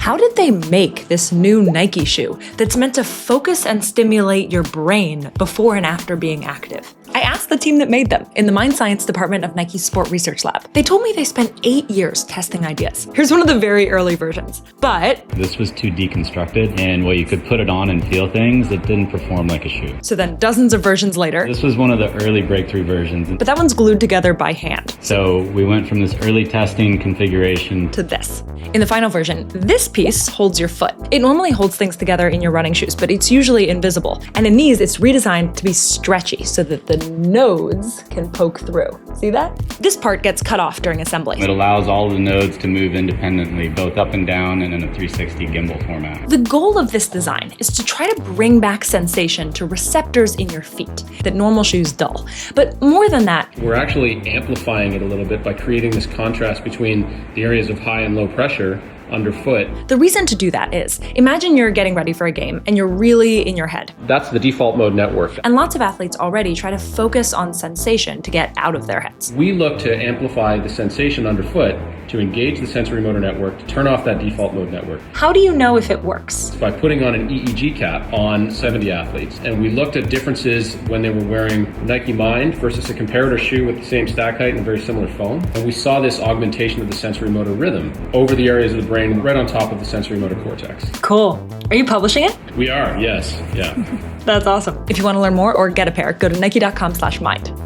How did they make this new Nike shoe that's meant to focus and stimulate your brain before and after being active? I asked the team that made them in the Mind Science department of Nike's Sport Research Lab. They told me they spent 8 years testing ideas. Here's one of the very early versions. But this was too deconstructed, and while you could put it on and feel things, it didn't perform like a shoe. So then dozens of versions later, this was one of the early breakthrough versions. But that one's glued together by hand. So we went from this early testing configuration to this. In the final version, this piece holds your foot. It normally holds things together in your running shoes, but it's usually invisible. And in these, it's redesigned to be stretchy so that the nodes can poke through. See that? This part gets cut off during assembly. It allows all the nodes to move independently, both up and down and in a 360 gimbal format. The goal of this design is to try to bring back sensation to receptors in your feet that normal shoes dull. But more than that, we're actually amplifying it a little bit by creating this contrast between the areas of high and low pressure underfoot. The reason to do that is, imagine you're getting ready for a game and you're really in your head. That's the default mode network. And lots of athletes already try to focus on sensation to get out of their heads. We look to amplify the sensation underfoot to engage the sensory motor network, to turn off that default mode network. How do you know if it works? By putting on an EEG cap on 70 athletes. And we looked at differences when they were wearing Nike Mind versus a comparator shoe with the same stack height and a very similar foam. And we saw this augmentation of the sensory motor rhythm over the areas of the brain right on top of the sensory motor cortex. Cool. Are you publishing it? We are, yes. Yeah. That's awesome. If you want to learn more or get a pair, go to nike.com/mind.